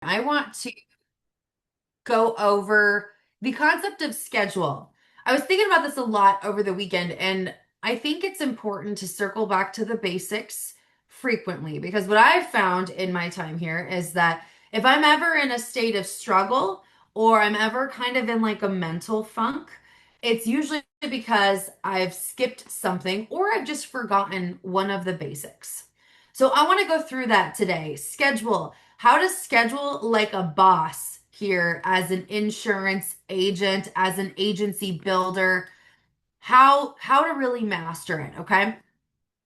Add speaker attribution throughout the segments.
Speaker 1: I want to go over the concept of schedule. I was thinking about this a lot over the weekend, and I think it's important to circle back to the basics frequently because what I've found in my time here is that if I'm ever in a state of struggle or I'm ever kind of in like a mental funk, it's usually because I've skipped something or I've just forgotten one of the basics. So I want to go through that today. Schedule. How to schedule like a boss here as an insurance agent, as an agency builder, how to really master it, okay?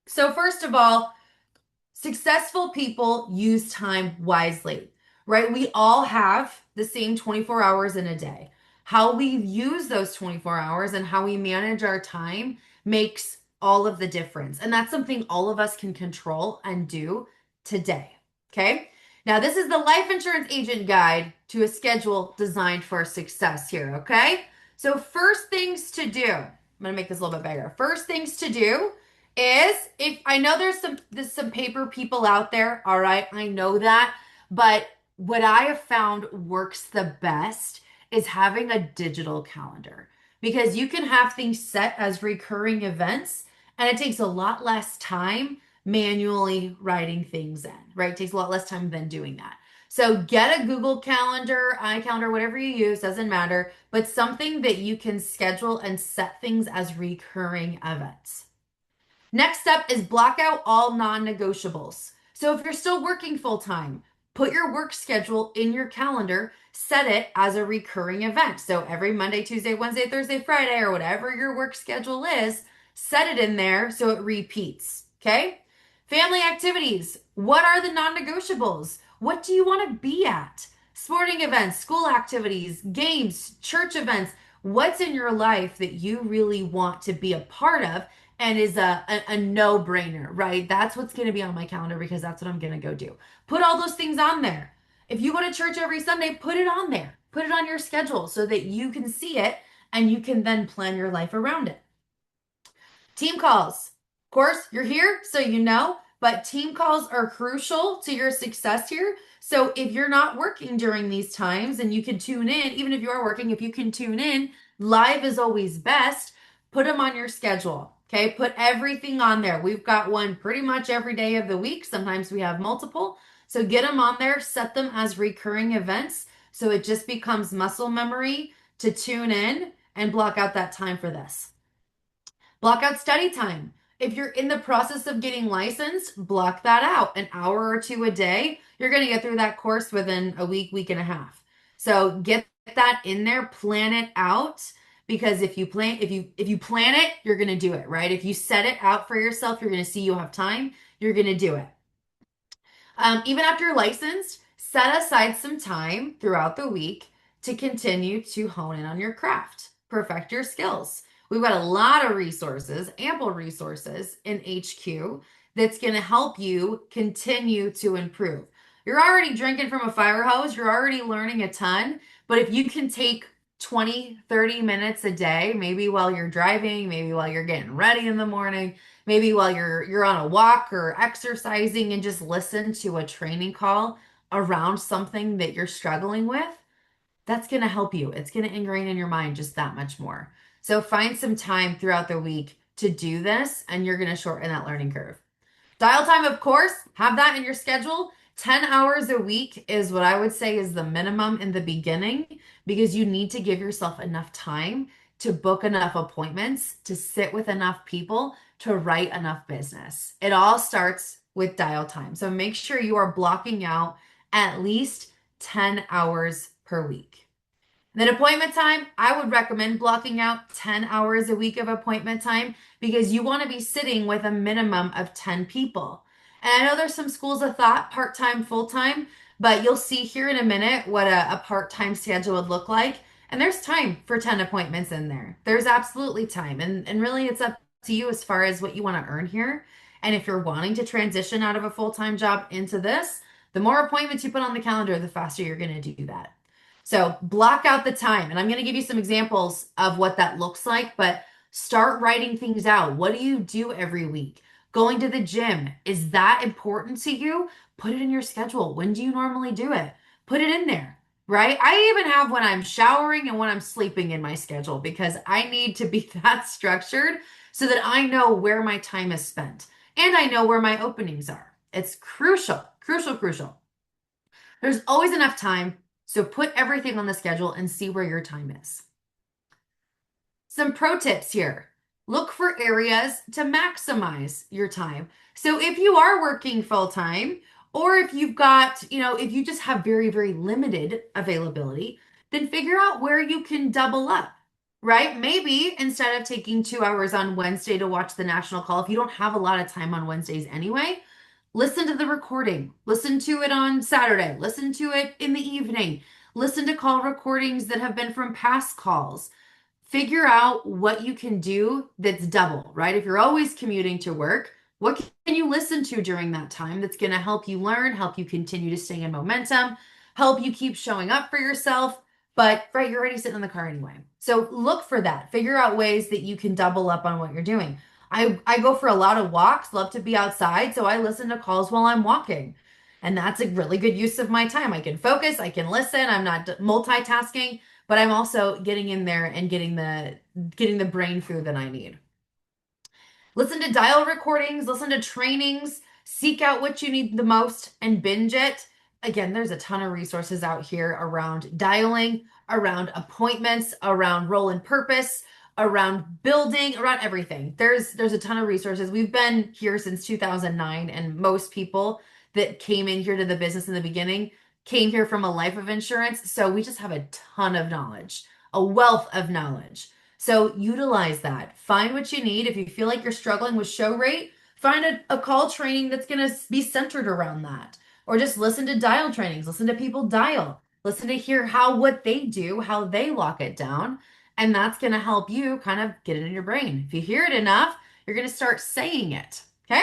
Speaker 1: So first of all, successful people use time wisely, right? We all have the same 24 hours in a day. How we use those 24 hours and how we manage our time makes all of the difference. And that's something all of us can control and do today. Okay. Now, this is the life insurance agent guide to a schedule designed for success here. Okay. So, first things to do, I'm going to make this a little bit bigger. First things to do is if I know there's some paper people out there, all right, I know that, but what I have found works the best is having a digital calendar because you can have things set as recurring events and it takes a lot less time manually writing things in, right? It takes a lot less time than doing that. So get a Google Calendar, iCalendar, whatever you use, doesn't matter, but something that you can schedule and set things as recurring events. Next step is block out all non-negotiables. So if you're still working full time, put your work schedule in your calendar, set it as a recurring event. So every Monday, Tuesday, Wednesday, Thursday, Friday, or whatever your work schedule is, set it in there so it repeats. Okay? Family activities. What are the non-negotiables? What do you want to be at? Sporting events, school activities, games, church events. What's in your life that you really want to be a part of? And is a no-brainer, right? That's what's going to be on my calendar because that's what I'm going to go do. Put all those things on there. If you go to church every Sunday, put it on there. Put it on your schedule so that you can see it and you can then plan your life around it. Team calls. Of course, you're here, so you know, but team calls are crucial to your success here. So if you're not working during these times and you can tune in, even if you are working, if you can tune in, live is always best. Put them on your schedule. Okay, put everything on there. We've got one pretty much every day of the week. Sometimes we have multiple. So get them on there, set them as recurring events. So it just becomes muscle memory to tune in and block out that time for this. Block out study time. If you're in the process of getting licensed, block that out. An hour or two a day. You're going to get through that course within a week, week and a half. So get that in there, plan it out because if you plan it, you're going to do it, right? If you set it out for yourself, you're going to see you have time, you're going to do it. Even after you're licensed, set aside some time throughout the week to continue to hone in on your craft, perfect your skills. We've got a lot of resources, ample resources in HQ that's going to help you continue to improve. You're already drinking from a fire hose, you're already learning a ton, but if you can take 20, 30 minutes a day, maybe while you're driving, maybe while you're getting ready in the morning, maybe while you're on a walk or exercising and just listen to a training call around something that you're struggling with, that's going to help you. It's going to ingrain in your mind just that much more. So find some time throughout the week to do this and you're going to shorten that learning curve. Dial time, of course, have that in your schedule. 10 hours a week is what I would say is the minimum in the beginning because you need to give yourself enough time to book enough appointments, to sit with enough people, to write enough business. It all starts with dial time. So make sure you are blocking out at least 10 hours per week. Then appointment time, I would recommend blocking out 10 hours a week of appointment time because you want to be sitting with a minimum of 10 people. And I know there's some schools of thought, part-time, full-time, but you'll see here in a minute what a part-time schedule would look like. And there's time for 10 appointments in there. There's absolutely time. And really it's up to you as far as what you want to earn here. And if you're wanting to transition out of a full-time job into this, the more appointments you put on the calendar, the faster you're going to do that. So block out the time. And I'm going to give you some examples of what that looks like, but start writing things out. What do you do every week? Going to the gym, is that important to you? Put it in your schedule. When do you normally do it? put it in there, right? I even have when I'm showering and when I'm sleeping in my schedule because I need to be that structured so that I know where my time is spent and I know where my openings are. It's crucial, crucial, crucial. There's always enough time, so put everything on the schedule and see where your time is. Some pro tips here. Look for areas to maximize your time. So if you are working full time, or if you've got, if you just have very, very limited availability, then figure out where you can double up, right? Maybe instead of taking 2 hours on Wednesday to watch the national call, if you don't have a lot of time on Wednesdays anyway, listen to the recording. Listen to it on Saturday. Listen to it in the evening. Listen to call recordings that have been from past calls. Figure out what you can do that's double, right? If you're always commuting to work, what can you listen to during that time that's going to help you learn, help you continue to stay in momentum, help you keep showing up for yourself? But, right, you're already sitting in the car anyway. So look for that. Figure out ways that you can double up on what you're doing. I go for a lot of walks, love to be outside, so I listen to calls while I'm walking. And that's a really good use of my time. I can focus, I can listen, I'm not multitasking, but I'm also getting in there and getting the brain food that I need. Listen to dial recordings, listen to trainings, seek out what you need the most and binge it. Again, there's a ton of resources out here around dialing, around appointments, around role and purpose, around building, around everything. There's a ton of resources. We've been here since 2009 and most people that came in here to the business in the beginning came here from a life of insurance. So we just have a ton of knowledge, a wealth of knowledge. So utilize that. Find what you need. If you feel like you're struggling with show rate, find a call training that's going to be centered around that. Or just listen to dial trainings, listen to people dial, listen to hear what they do, how they lock it down. And that's going to help you kind of get it in your brain. If you hear it enough, you're going to start saying it. Okay.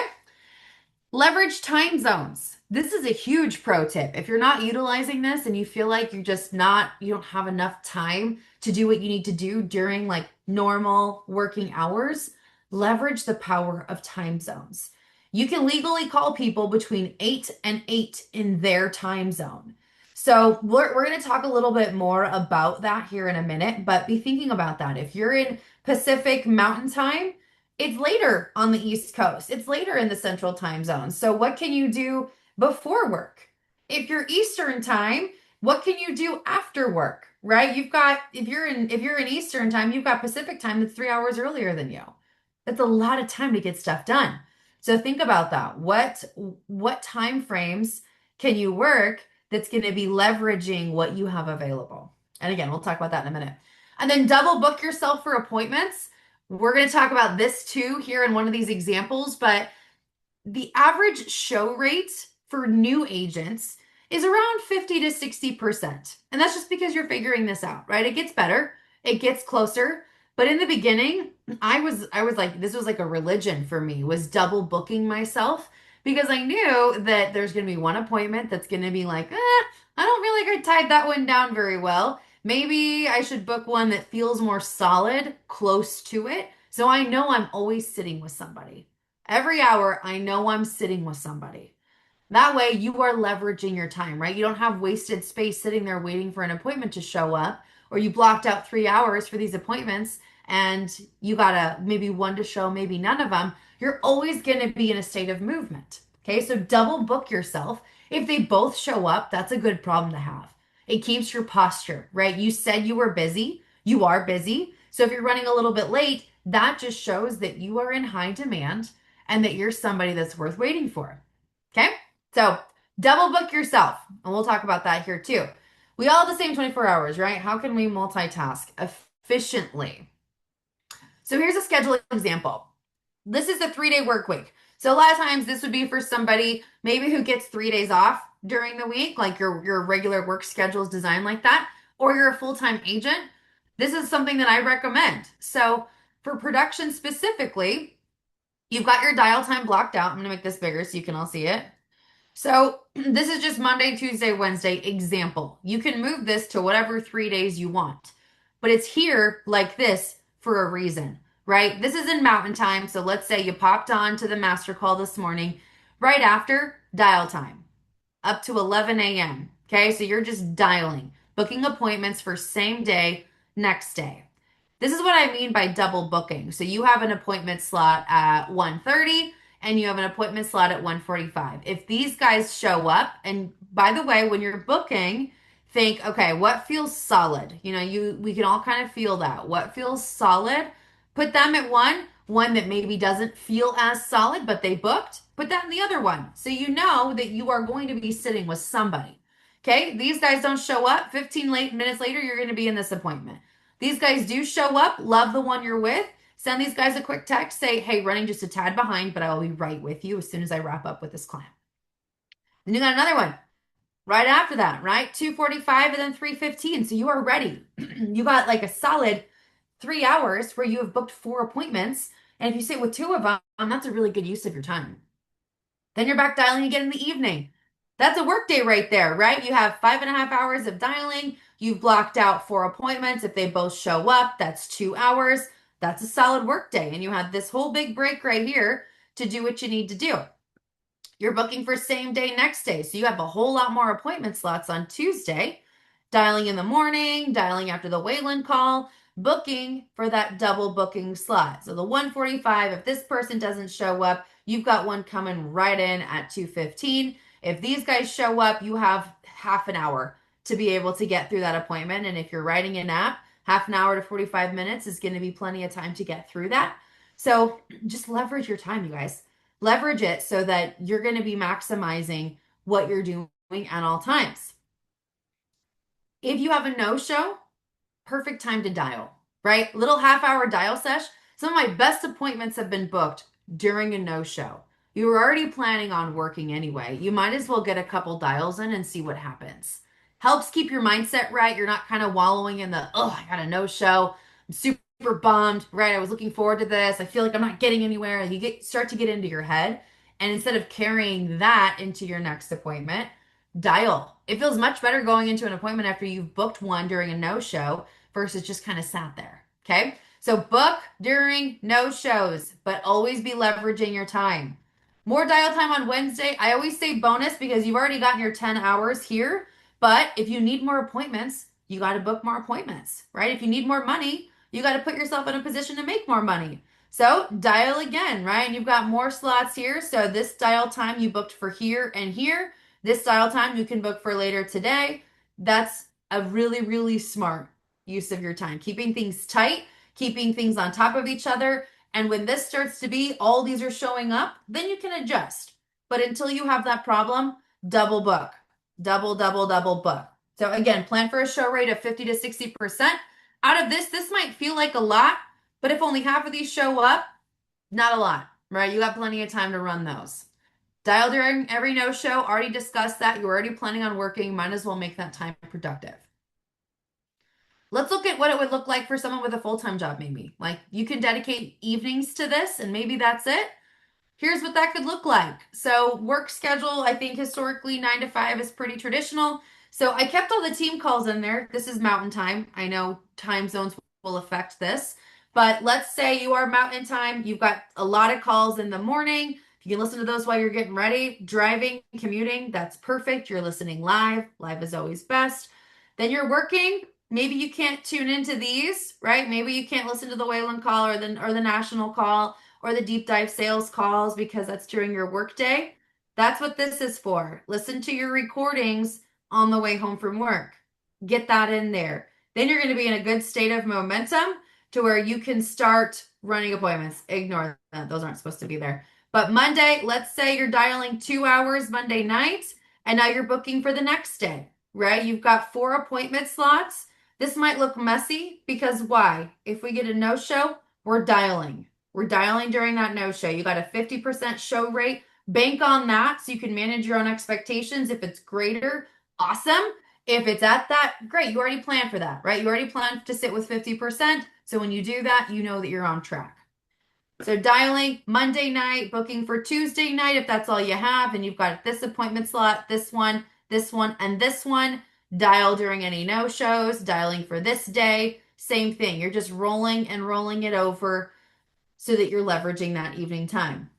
Speaker 1: Leverage time zones. This is a huge pro tip. If you're not utilizing this and you feel like you don't have enough time to do what you need to do during like normal working hours, leverage the power of time zones. You can legally call people between 8 and 8 in their time zone. So we're going to talk a little bit more about that here in a minute, but be thinking about that. If you're in Pacific Mountain Time, it's later on the East Coast. It's later in the Central Time Zone. So what can you do before work? If you're Eastern Time, what can you do after work? Right? If you're in Eastern Time, you've got Pacific Time that's 3 hours earlier than you. That's a lot of time to get stuff done. So think about that. What time frames can you work that's going to be leveraging what you have available? And again, we'll talk about that in a minute. And then double book yourself for appointments. We're going to talk about this too here in one of these examples, but the average show rate for new agents is around 50 to 60%. And that's just because you're figuring this out, right? It gets better, it gets closer. But in the beginning, I was like, this was like a religion for me, was double booking myself because I knew that there's going to be one appointment that's going to be like, I don't feel like I tied that one down very well. Maybe I should book one that feels more solid, close to it. So I know I'm always sitting with somebody. Every hour, I know I'm sitting with somebody. That way, you are leveraging your time, right? You don't have wasted space sitting there waiting for an appointment to show up, or you blocked out 3 hours for these appointments and you got maybe one to show, maybe none of them. You're always going to be in a state of movement. Okay, so double book yourself. If they both show up, that's a good problem to have. It keeps your posture, right? You said you were busy, you are busy. So if you're running a little bit late, that just shows that you are in high demand and that you're somebody that's worth waiting for. Okay? So double book yourself. And we'll talk about that here too. We all have the same 24 hours, right? How can we multitask efficiently? So here's a schedule example. This is a 3-day work week. So a lot of times this would be for somebody maybe who gets 3 days off during the week, like your regular work schedule is designed like that, or you're a full-time agent. This is something that I recommend. So for production specifically, you've got your dial time blocked out. I'm going to make this bigger so you can all see it. So this is just Monday, Tuesday, Wednesday example. You can move this to whatever 3 days you want, but it's here like this for a reason, right? This is in mountain time. So let's say you popped on to the master call this morning, right after dial time, up to 11 a.m. Okay, so you're just dialing, booking appointments for same day, next day. This is what I mean by double booking. So you have an appointment slot at 1:30 and you have an appointment slot at 1:45. If these guys show up, and by the way, when you're booking, think, okay, what feels solid? We can all kind of feel that. What feels solid? Put them at one that maybe doesn't feel as solid, but they booked, put that in the other one. So you know that you are going to be sitting with somebody. Okay, these guys don't show up. 15 minutes later, you're going to be in this appointment. These guys do show up, love the one you're with. Send these guys a quick text, say, hey, running just a tad behind, but I will be right with you as soon as I wrap up with this client. Then you got another one right after that, right? 2:45 and then 3:15. So you are ready. You got like a solid 3 hours where you have booked 4 appointments. And if you sit with two of them, that's a really good use of your time. Then you're back dialing again in the evening. That's a work day right there, right? You have 5.5 hours of dialing. You've blocked out 4 appointments. If they both show up, that's 2 hours. That's a solid work day. And you have this whole big break right here to do what you need to do. You're booking for same day, next day. So you have a whole lot more appointment slots on Tuesday, dialing in the morning, dialing after the Wayland call, booking for that double booking slot. So the 1:45, if this person doesn't show up, you've got one coming right in at 2:15. If these guys show up, you have half an hour to be able to get through that appointment. And if you're writing an app, half an hour to 45 minutes is going to be plenty of time to get through that. So just leverage your time, you guys. Leverage it so that you're going to be maximizing what you're doing at all times. If you have a no-show, perfect time to dial, right? Little half-hour dial sesh. Some of my best appointments have been booked during a no-show. You were already planning on working anyway. You might as well get a couple dials in and see what happens. Helps keep your mindset right. You're not kind of wallowing in the, oh, I got a no-show. I'm super bummed, right? I was looking forward to this. I feel like I'm not getting anywhere. Start to get into your head. And instead of carrying that into your next appointment, dial. It feels much better going into an appointment after you've booked one during a no-show versus just kind of sat there. Okay. So book during no shows, but always be leveraging your time. More dial time on Wednesday. I always say bonus because you've already gotten your 10 hours here. But if you need more appointments, you got to book more appointments, right? If you need more money, you got to put yourself in a position to make more money. So dial again, right? And you've got more slots here. So this dial time you booked for here and here. This dial time you can book for later today. That's a really, really smart use of your time. Keeping things tight, keeping things on top of each other. And when this starts to be all these are showing up, then you can adjust. But until you have that problem, double book, double book. So again, plan for a show rate of 50 to 60%. Out of this might feel like a lot, but if only half of these show up, not a lot, right? You got plenty of time to run those. Dial during every no show, already discussed that. You're already planning on working, might as well make that time productive. Let's look at what it would look like for someone with a full-time job, maybe. Like you can dedicate evenings to this, and maybe that's it. Here's what that could look like. So, work schedule, I think historically 9 to 5 is pretty traditional. So, I kept all the team calls in there. This is mountain time. I know time zones will affect this, but let's say you are mountain time. You've got a lot of calls in the morning. You can listen to those while you're getting ready, driving, commuting. That's perfect. You're listening live. Live is always best. Then you're working. Maybe you can't tune into these, right? Maybe you can't listen to the Wayland call or the national call or the deep dive sales calls because that's during your workday. That's what this is for. Listen to your recordings on the way home from work. Get that in there. Then you're going to be in a good state of momentum to where you can start running appointments. Ignore that. Those aren't supposed to be there. But Monday, let's say you're dialing 2 hours Monday night, and now you're booking for the next day, right? You've got 4 appointment slots. This might look messy because why? If we get a no-show, we're dialing. We're dialing during that no-show. You got a 50% show rate. Bank on that so you can manage your own expectations. If it's greater, awesome. If it's at that, great. You already planned for that, right? You already planned to sit with 50%. So when you do that, you know that you're on track. So dialing Monday night, booking for Tuesday night if that's all you have, and you've got this appointment slot, this one, and this one. Dial during any no-shows, dialing for this day, same thing. You're just rolling and rolling it over so that you're leveraging that evening time.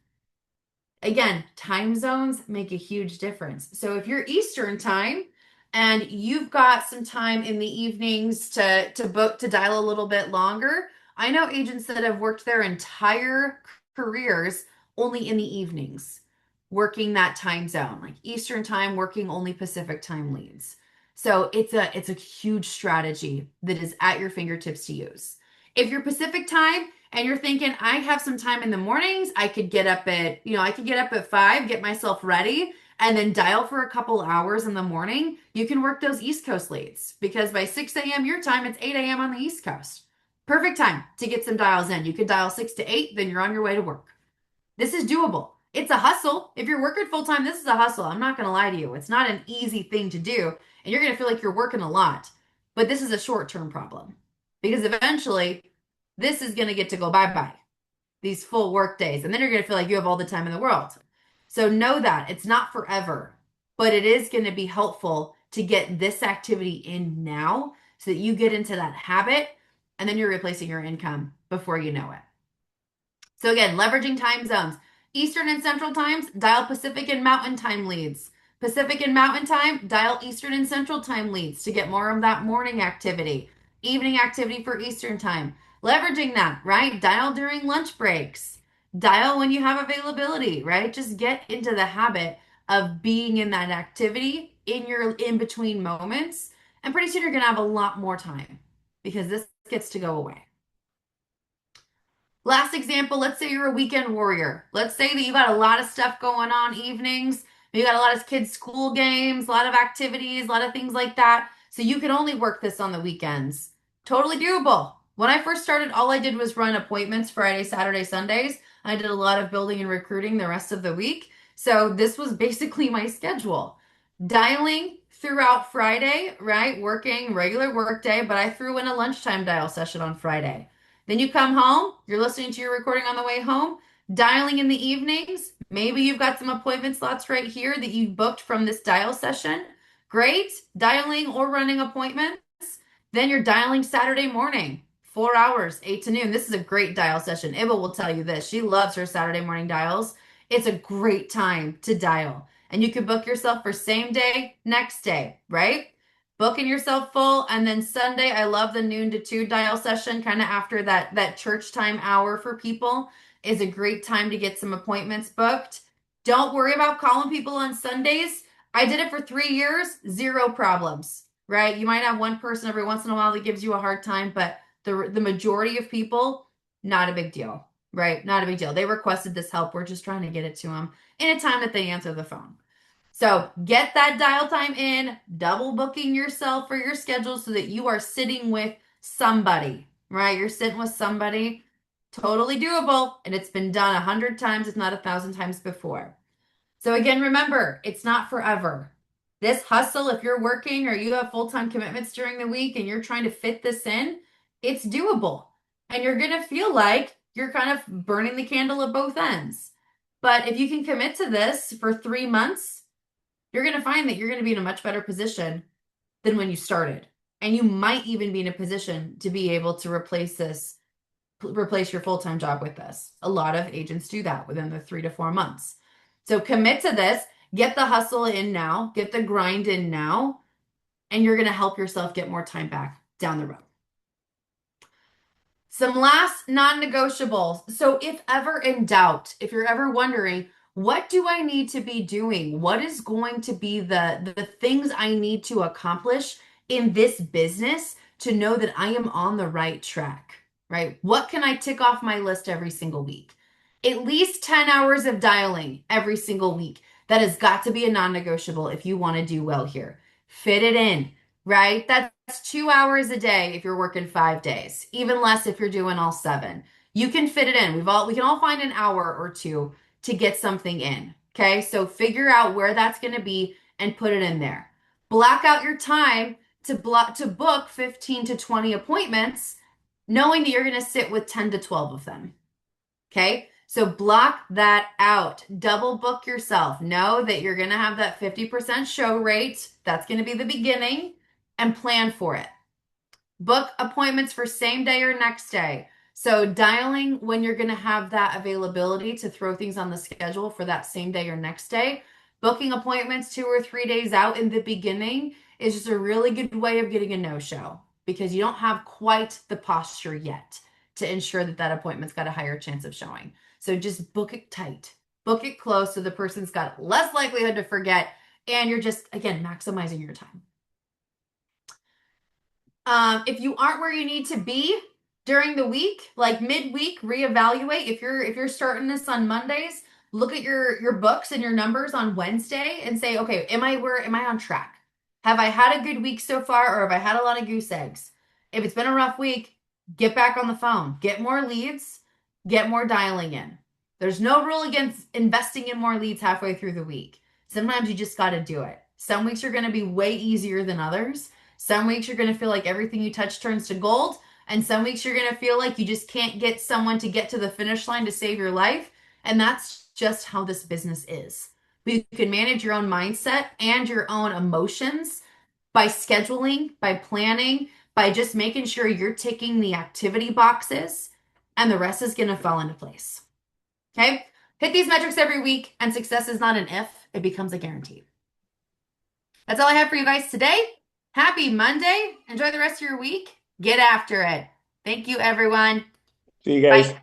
Speaker 1: Again, time zones make a huge difference. So if you're Eastern time, and you've got some time in the evenings to book to dial a little bit longer. I know agents that have worked their entire careers only in the evenings, working that time zone, like Eastern time, working only Pacific time leads. So it's a huge strategy that is at your fingertips to use. If you're Pacific time and you're thinking, I have some time in the mornings, I could get up at, I could get up at 5, get myself ready, and then dial for a couple hours in the morning, you can work those East Coast leads because by 6 a.m. your time, it's 8 a.m. on the East Coast. Perfect time to get some dials in. You could dial 6 to 8, then you're on your way to work. This is doable. It's a hustle. If you're working full time, this is a hustle. I'm not going to lie to you. It's not an easy thing to do, and you're going to feel like you're working a lot. But this is a short term problem because eventually this is going to get to go bye bye, these full work days. And then you're going to feel like you have all the time in the world. So know that it's not forever, but it is going to be helpful to get this activity in now so that you get into that habit and then you're replacing your income before you know it. So again, leveraging time zones. Eastern and Central times, dial Pacific and Mountain time leads. Pacific and Mountain time, dial Eastern and Central time leads to get more of that morning activity. Evening activity for Eastern time. Leveraging that, right? Dial during lunch breaks. Dial when you have availability, right? Just get into the habit of being in that activity in your in between moments. And pretty soon you're going to have a lot more time because this gets to go away. Last example, let's say you're a weekend warrior. Let's say that you got a lot of stuff going on evenings. You got a lot of kids' school games, a lot of activities, a lot of things like that. So you can only work this on the weekends. Totally doable. When I first started, all I did was run appointments Friday, Saturday, Sundays. I did a lot of building and recruiting the rest of the week. So this was basically my schedule. Dialing throughout Friday, right? Working regular work day, but I threw in a lunchtime dial session on Friday. Then you come home, you're listening to your recording on the way home, dialing in the evenings. Maybe you've got some appointment slots right here that you booked from this dial session. Great. Dialing or running appointments. Then you're dialing Saturday morning, 4 hours, 8 to noon. This is a great dial session. Iba will tell you this. She loves her Saturday morning dials. It's a great time to dial. And you can book yourself for same day, next day, right? Booking yourself full, and then Sunday, I love the noon to 2 dial session, kind of after that church time hour for people is a great time to get some appointments booked. Don't worry about calling people on Sundays. I did it for 3 years, zero problems, right? You might have one person every once in a while that gives you a hard time, but the majority of people, not a big deal, right? Not a big deal. They requested this help. We're just trying to get it to them in a time that they answer the phone. So get that dial time in, double booking yourself for your schedule so that you are sitting with somebody, right? You're sitting with somebody, totally doable. And it's been done 100 times, if not 1,000 times before. So again, remember, it's not forever. This hustle, if you're working or you have full-time commitments during the week and you're trying to fit this in, it's doable. And you're going to feel like you're kind of burning the candle at both ends. But if you can commit to this for 3 months, you're going to find that you're going to be in a much better position than when you started. And you might even be in a position to be able to replace your full-time job with this. A lot of agents do that within the 3 to 4 months. So commit to this, get the hustle in now, get the grind in now, and you're going to help yourself get more time back down the road. Some last non-negotiables. So if ever in doubt, if you're ever wondering, what do I need to be doing? What is going to be the things I need to accomplish in this business to know that I am on the right track, right? What can I tick off my list every single week? At least 10 hours of dialing every single week. That has got to be a non-negotiable if you want to do well here. Fit it in, right? That's 2 hours a day if you're working 5 days, even less if you're doing all 7. You can fit it in. We can all find an hour or two to get something in. Okay. So figure out where that's going to be and put it in there. Block out your time to book 15 to 20 appointments, knowing that you're going to sit with 10 to 12 of them. Okay. So block that out. Double book yourself. Know that you're going to have that 50% show rate. That's going to be the beginning, and plan for it. Book appointments for same day or next day. So dialing when you're going to have that availability to throw things on the schedule for that same day or next day. Booking appointments 2 or 3 days out in the beginning is just a really good way of getting a no-show because you don't have quite the posture yet to ensure that that appointment's got a higher chance of showing. So just book it tight, book it close so the person's got less likelihood to forget, and you're just, again, maximizing your time. If you aren't where you need to be during the week, like midweek, reevaluate. If you're starting this on Mondays, look at your books and your numbers on Wednesday and say, okay, am I on track? Have I had a good week so far, or have I had a lot of goose eggs? If it's been a rough week, get back on the phone, get more leads, get more dialing in. There's no rule against investing in more leads halfway through the week. Sometimes you just got to do it. Some weeks are going to be way easier than others. Some weeks you're going to feel like everything you touch turns to gold. And some weeks you're going to feel like you just can't get someone to get to the finish line to save your life. And that's just how this business is. But you can manage your own mindset and your own emotions by scheduling, by planning, by just making sure you're ticking the activity boxes, and the rest is going to fall into place. Okay? Hit these metrics every week, and success is not an if, it becomes a guarantee. That's all I have for you guys today. Happy Monday. Enjoy the rest of your week. Get after it. Thank you, everyone.
Speaker 2: See you guys.
Speaker 1: Bye.